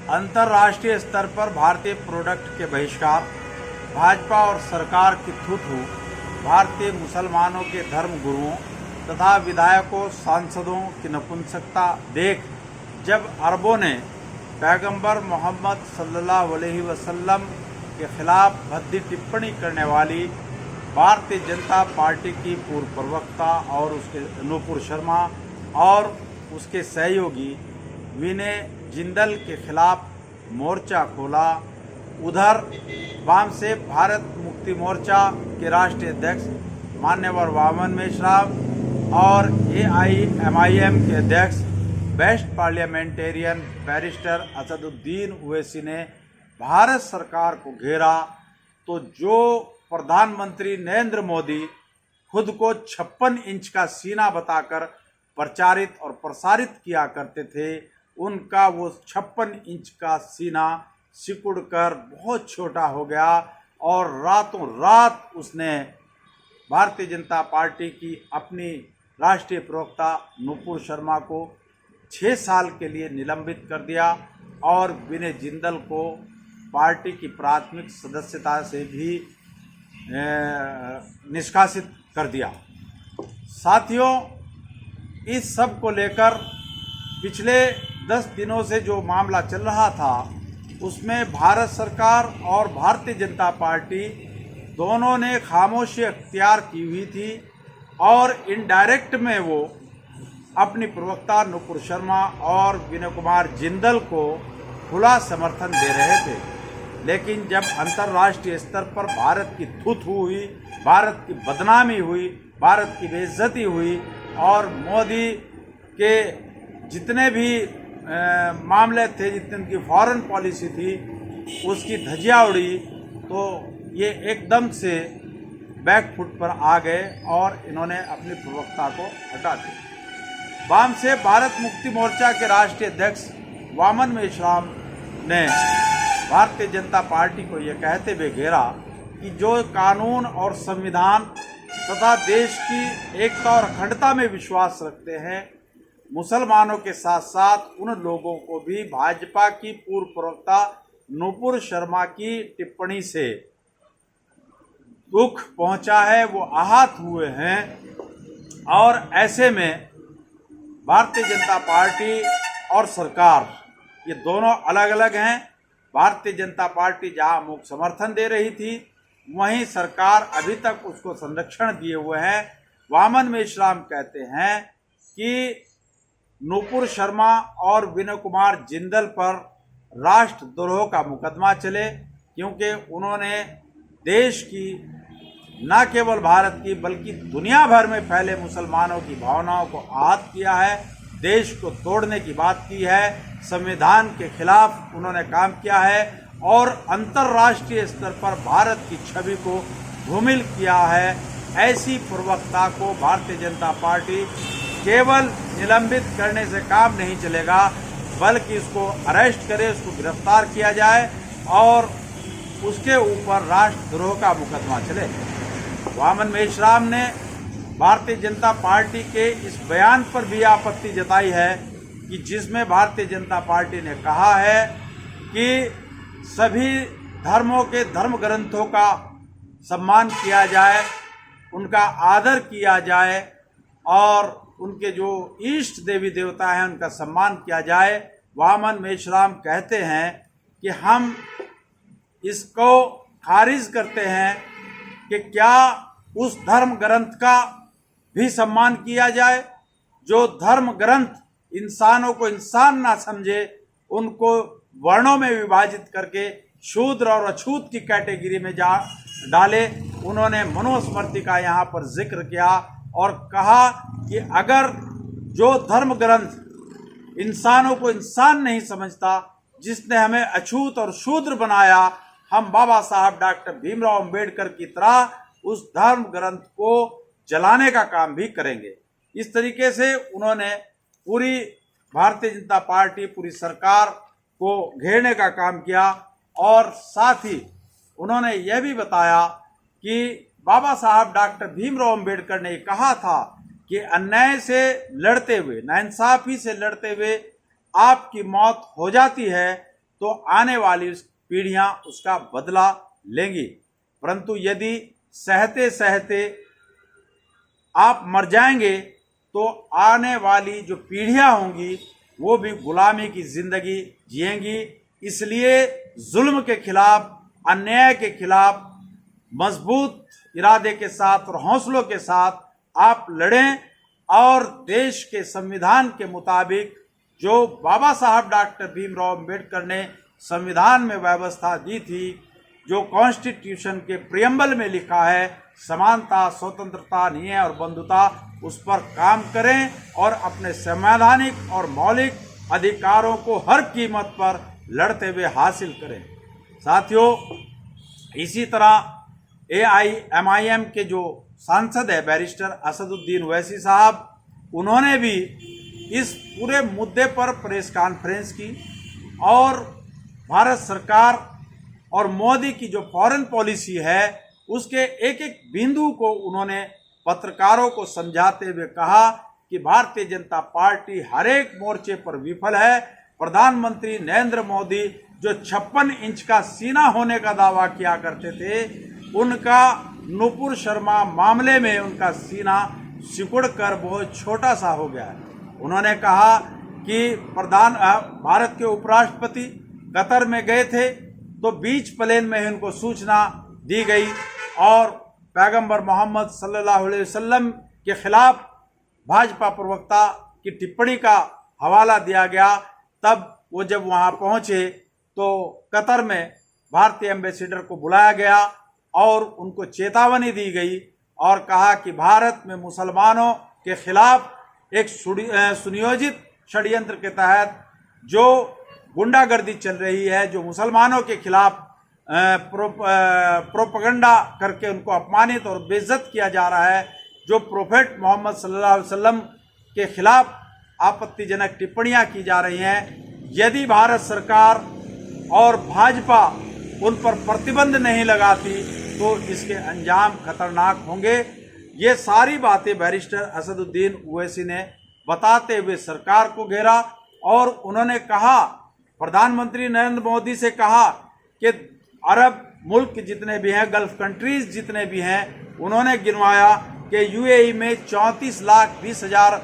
अंतर्राष्ट्रीय स्तर पर भारतीय प्रोडक्ट के बहिष्कार, भाजपा और सरकार की थू-थू, भारतीय मुसलमानों के धर्म गुरुओं तथा विधायकों सांसदों की नपुंसकता देख जब अरबों ने पैगंबर मोहम्मद सल्लल्लाहु अलैहि वसल्लम के खिलाफ भद्दी टिप्पणी करने वाली भारतीय जनता पार्टी की पूर्व प्रवक्ता और उसके नूपुर शर्मा और उसके सहयोगी विनय जिंदल के खिलाफ मोर्चा खोला, उधर वाम से भारत मुक्ति मोर्चा के राष्ट्रीय अध्यक्ष मान्यवर वामन मेश्राम और AIMIM के अध्यक्ष best parliamentarian barrister Asaduddin Owaisi ने भारत सरकार को घेरा तो जो प्रधानमंत्री नरेंद्र मोदी खुद को 56 इंच का सीना बताकर प्रचारित और प्रसारित किया करते थे, उनका वो 56 इंच का सीना सिकुड़कर बहुत छोटा हो गया और रातों रात उसने भारतीय जनता पार्टी की अपनी राष्ट्रीय प्रवक्ता नूपुर शर्मा को 6 साल के लिए निलंबित कर दिया और विनय जिंदल को पार्टी की प्राथमिक सदस्यता से भी निष्कासित कर दिया। साथियों, इस सब को लेकर पिछले 10 दिनों से जो मामला चल रहा था उसमें भारत सरकार और भारतीय जनता पार्टी दोनों ने खामोशी अख्तियार की हुई थी और इनडायरेक्ट में वो अपनी प्रवक्ता नूपुर शर्मा और विनय कुमार जिंदल को खुला समर्थन दे रहे थे। लेकिन जब अंतर्राष्ट्रीय स्तर पर भारत की थू-थू हुई, भारत की बदनामी हुई, भारत की बेइज्जती हुई और मोदी के जितने भी मामले थे, जितनी उनकी फॉरेन पॉलिसी थी, उसकी धज्जियां उड़ी, तो ये एकदम से बैकफुट पर आ गए और इन्होंने अपनी प्रवक्ता को हटा दिया। वाम से भारत मुक्ति मोर्चा के राष्ट्रीय अध्यक्ष वामन मेश्राम ने भारतीय जनता पार्टी को ये कहते हुए घेरा कि जो कानून और संविधान तथा देश की एकता और अखंडता में विश्वास रखते हैं, मुसलमानों के साथ साथ उन लोगों को भी भाजपा की पूर्व प्रवक्ता नूपुर शर्मा की टिप्पणी से दुख पहुंचा है, वो आहत हुए हैं। और ऐसे में भारतीय जनता पार्टी और सरकार ये दोनों अलग अलग हैं। भारतीय जनता पार्टी जहां मूक समर्थन दे रही थी, वहीं सरकार अभी तक उसको संरक्षण दिए हुए है। वामन मेश्राम कहते हैं कि नूपुर शर्मा और विनय कुमार जिंदल पर राष्ट्रद्रोह का मुकदमा चले, क्योंकि उन्होंने देश की न केवल भारत की बल्कि दुनिया भर में फैले मुसलमानों की भावनाओं को आहत किया है, देश को तोड़ने की बात की है, संविधान के खिलाफ उन्होंने काम किया है और अंतर्राष्ट्रीय स्तर पर भारत की छवि को धूमिल किया है। ऐसी प्रवक्ता को भारतीय जनता पार्टी केवल निलंबित करने से काम नहीं चलेगा, बल्कि इसको अरेस्ट करे, उसको गिरफ्तार किया जाए और उसके ऊपर राष्ट्रद्रोह का मुकदमा चले। वामन मेश्राम ने भारतीय जनता पार्टी के इस बयान पर भी आपत्ति जताई है कि जिसमें भारतीय जनता पार्टी ने कहा है कि सभी धर्मों के धर्म ग्रंथों का सम्मान किया जाए, उनका आदर किया जाए और उनके जो इष्ट देवी देवता हैं उनका सम्मान किया जाए। वामन मेश्राम कहते हैं कि हम इसको खारिज करते हैं कि क्या उस धर्म ग्रंथ का भी सम्मान किया जाए जो धर्म ग्रंथ इंसानों को इंसान ना समझे, उनको वर्णों में विभाजित करके शूद्र और अछूत की कैटेगरी में जा डाले। उन्होंने मनुस्मृति का यहाँ पर जिक्र किया और कहा कि अगर जो धर्म ग्रंथ इंसानों को इंसान नहीं समझता, जिसने हमें अछूत और शूद्र बनाया, हम बाबा साहब डॉक्टर भीमराव अंबेडकर की तरह उस धर्म ग्रंथ को जलाने का काम भी करेंगे। इस तरीके से उन्होंने पूरी भारतीय जनता पार्टी, पूरी सरकार को घेरने का काम किया और साथ ही उन्होंने यह भी बताया कि बाबा साहब डॉक्टर भीमराव अंबेडकर ने कहा था कि अन्याय से लड़ते हुए, नाइंसाफी से लड़ते हुए आपकी मौत हो जाती है, तो आने वाली पीढ़ियां उसका बदला लेंगी। परंतु यदि सहते सहते आप मर जाएंगे तो आने वाली जो पीढ़ियां होंगी वो भी गुलामी की जिंदगी जिएंगी। इसलिए जुल्म के खिलाफ, अन्याय के खिलाफ मजबूत इरादे के साथ और हौसलों के साथ आप लड़ें और देश के संविधान के मुताबिक जो बाबा साहब डॉक्टर भीमराव अंबेडकर ने संविधान में व्यवस्था दी थी, जो कॉन्स्टिट्यूशन के प्रियम्बल में लिखा है, समानता, स्वतंत्रता, न्याय और बंधुता, उस पर काम करें और अपने संवैधानिक और मौलिक अधिकारों को हर कीमत पर लड़ते हुए हासिल करें। साथियों, इसी तरह AIMIM के जो सांसद है बैरिस्टर असदुद्दीन ओवैसी साहब, उन्होंने भी इस पूरे मुद्दे पर प्रेस कॉन्फ्रेंस की और भारत सरकार और मोदी की जो फॉरेन पॉलिसी है उसके एक एक बिंदु को उन्होंने पत्रकारों को समझाते हुए कहा कि भारतीय जनता पार्टी हर एक मोर्चे पर विफल है। प्रधानमंत्री नरेंद्र मोदी जो 56 इंच का सीना होने का दावा किया करते थे, उनका नुपुर शर्मा मामले में उनका सीना सिकुड़कर बहुत छोटा सा हो गया है। उन्होंने कहा कि भारत के उपराष्ट्रपति कतर में गए थे तो बीच प्लेन में ही उनको सूचना दी गई और पैगंबर मोहम्मद सल्लल्लाहु अलैहि वसल्लम के खिलाफ भाजपा प्रवक्ता की टिप्पणी का हवाला दिया गया। तब वो जब वहां पहुंचे तो कतर में भारतीय एम्बेसडर को बुलाया गया और उनको चेतावनी दी गई और कहा कि भारत में मुसलमानों के खिलाफ एक सुनियोजित षड्यंत्र के तहत जो गुंडागर्दी चल रही है, जो मुसलमानों के खिलाफ प्रोपगंडा करके उनको अपमानित और बेइज्जत किया जा रहा है, जो प्रोफेट मोहम्मद सल्लल्लाहु अलैहि वसल्लम के खिलाफ आपत्तिजनक टिप्पणियां की जा रही हैं, यदि भारत सरकार और भाजपा उन पर प्रतिबंध नहीं लगाती तो इसके अंजाम खतरनाक होंगे। ये सारी बातें बैरिस्टर असदुद्दीन ओवैसी ने बताते हुए सरकार को घेरा और उन्होंने कहा, प्रधानमंत्री नरेंद्र मोदी से कहा कि अरब मुल्क जितने भी हैं, गल्फ कंट्रीज जितने भी हैं, उन्होंने गिनवाया कि UAE में 34,20,000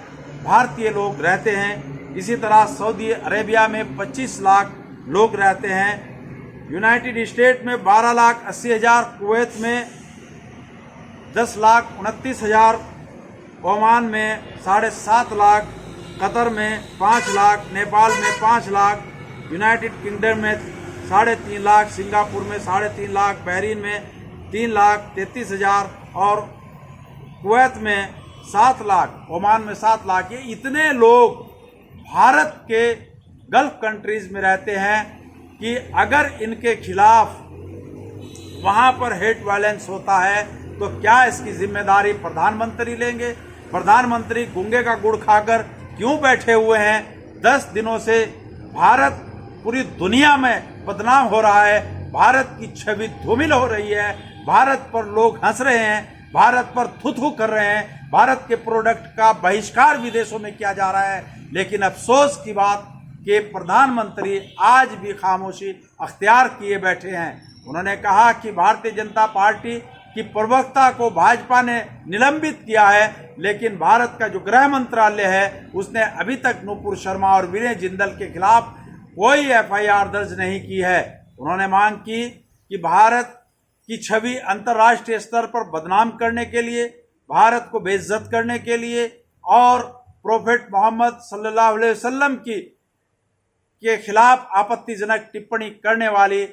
भारतीय लोग रहते हैं। इसी तरह सऊदी अरेबिया में 25 लाख लोग रहते हैं, यूनाइटेड स्टेट में 12,80,000, कुवैत में 10,29,000, ओमान में 7.5 लाख, कतर में 5 लाख, नेपाल में 5 लाख, यूनाइटेड किंगडम में 3.5 लाख, सिंगापुर में 3.5 लाख, बहरीन में 3,33,000 और कुवैत में 7 लाख, ओमान में 7 लाख। ये इतने लोग भारत के गल्फ कंट्रीज में रहते हैं कि अगर इनके खिलाफ वहाँ पर हेट वायलेंस होता है तो क्या इसकी जिम्मेदारी प्रधानमंत्री लेंगे? प्रधानमंत्री गूंगे का गुड़ खाकर क्यों बैठे हुए हैं? 10 दिनों से भारत पूरी दुनिया में बदनाम हो रहा है, भारत की छवि धूमिल हो रही है, भारत पर लोग हंस रहे हैं, भारत पर थू-थू कर रहे हैं, भारत के प्रोडक्ट का बहिष्कार विदेशों में किया जा रहा है। लेकिन अफसोस की बात कि प्रधानमंत्री आज भी खामोशी अख्तियार किए बैठे हैं। उन्होंने कहा कि भारतीय जनता पार्टी की प्रवक्ता को भाजपा ने निलंबित किया है, लेकिन भारत का जो गृह मंत्रालय है उसने अभी तक नुपुर शर्मा और विनय जिंदल के खिलाफ कोई FIR दर्ज नहीं की है। उन्होंने मांग की कि भारत की छवि अंतर्राष्ट्रीय स्तर पर बदनाम करने के लिए, भारत को बेइज्जत करने के लिए और प्रोफेट मोहम्मद सल्लल्लाहु अलैहि वसल्लम के खिलाफ आपत्तिजनक टिप्पणी करने वाली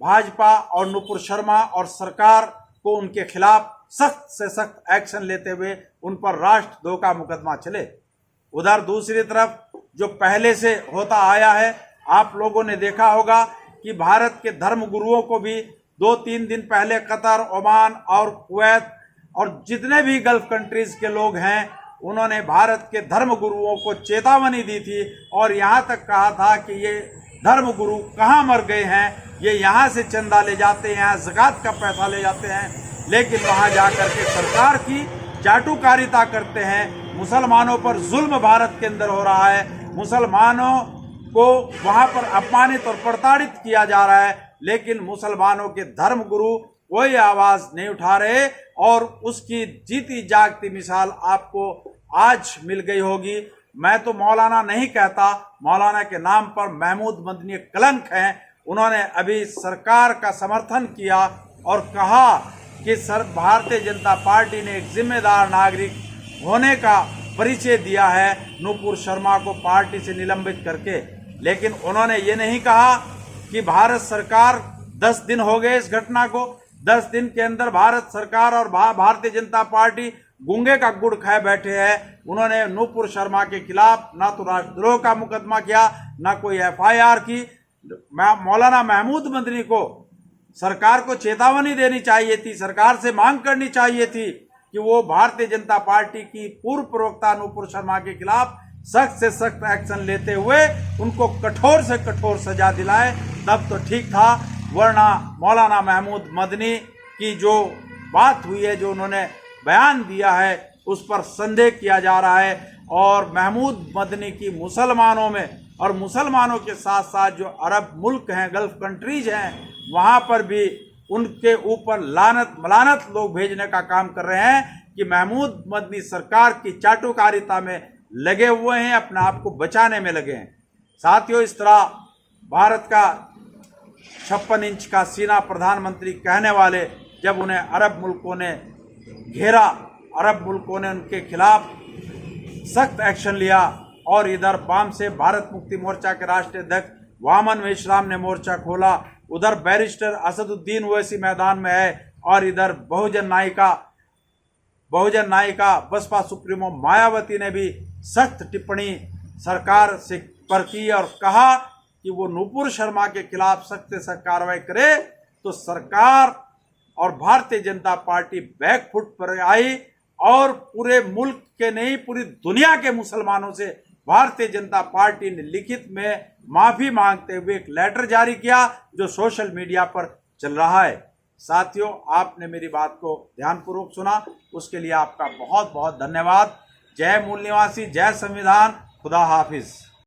भाजपा और नुपुर शर्मा और सरकार को उनके खिलाफ सख्त से सख्त एक्शन लेते हुए उन पर राष्ट्रद्रोह का मुकदमा चले। उधर दूसरी तरफ जो पहले से होता आया है, आप लोगों ने देखा होगा कि भारत के धर्म गुरुओं को भी 2-3 दिन पहले कतर, ओमान और कुवैत और जितने भी गल्फ कंट्रीज के लोग हैं, उन्होंने भारत के धर्म गुरुओं को चेतावनी दी थी और यहाँ तक कहा था कि ये धर्म गुरु कहाँ मर गए हैं, ये यहाँ से चंदा ले जाते हैं, यहाँ ज़कात का पैसा ले जाते हैं, लेकिन वहाँ जाकर के सरकार की चाटुकारिता करते हैं। मुसलमानों पर जुल्म भारत के अंदर हो रहा है, मुसलमानों को वहां पर अपमानित और प्रताड़ित किया जा रहा है, लेकिन मुसलमानों के धर्म गुरु कोई आवाज नहीं उठा रहे और उसकी जीती जागती मिसाल आपको आज मिल गई होगी। मैं तो मौलाना नहीं कहता, मौलाना के नाम पर महमूद मदनी कलंक हैं। उन्होंने अभी सरकार का समर्थन किया और कहा कि भारतीय जनता पार्टी ने एक जिम्मेदार नागरिक होने का परिचय दिया है नूपुर शर्मा को पार्टी से निलंबित करके, लेकिन उन्होंने ये नहीं कहा कि भारत सरकार 10 दिन हो गए इस घटना को, 10 दिन के अंदर भारत सरकार और भारतीय जनता पार्टी गूंगे का गुड़ खाए बैठे हैं। उन्होंने नूपुर शर्मा के खिलाफ ना तो राष्ट्रद्रोह का मुकदमा किया, ना कोई FIR की। मौलाना महमूद मदनी को सरकार को चेतावनी देनी चाहिए थी, सरकार से मांग करनी चाहिए थी कि वो भारतीय जनता पार्टी की पूर्व प्रवक्ता नूपुर शर्मा के खिलाफ सख्त से सख्त एक्शन लेते हुए उनको कठोर से कठोर सजा दिलाए, तब तो ठीक था। वरना मौलाना महमूद मदनी की जो बात हुई है, जो उन्होंने बयान दिया है, उस पर संदेह किया जा रहा है। और महमूद मदनी की मुसलमानों में और मुसलमानों के साथ साथ जो अरब मुल्क हैं, गल्फ कंट्रीज हैं, वहाँ पर भी उनके ऊपर लानत मलानत लोग भेजने का काम कर रहे हैं कि महमूद मदनी सरकार की चाटुकारिता में लगे हुए हैं, अपने आप को बचाने में लगे हैं। साथियों, इस तरह भारत का 56 इंच का सीना प्रधानमंत्री कहने वाले, जब उन्हें अरब मुल्कों ने घेरा, अरब मुल्कों ने उनके खिलाफ सख्त एक्शन लिया और इधर वाम से भारत मुक्ति मोर्चा के राष्ट्रीय अध्यक्ष वामन मेश्राम ने मोर्चा खोला, उधर बैरिस्टर असदुद्दीन ओवैसी मैदान में है और इधर बहुजन नायिका बसपा सुप्रीमो मायावती ने भी सख्त टिप्पणी सरकार से पर की और कहा कि वो नूपुर शर्मा के खिलाफ सख्त से सख्त कार्रवाई करे। तो सरकार और भारतीय जनता पार्टी बैकफुट पर आई और पूरे मुल्क के नहीं, पूरी दुनिया के मुसलमानों से भारतीय जनता पार्टी ने लिखित में माफी मांगते हुए एक लेटर जारी किया, जो सोशल मीडिया पर चल रहा है। साथियों, आपने मेरी बात को ध्यानपूर्वक सुना, उसके लिए आपका बहुत बहुत धन्यवाद। जय मूल निवासी, जय संविधान, खुदा हाफिज।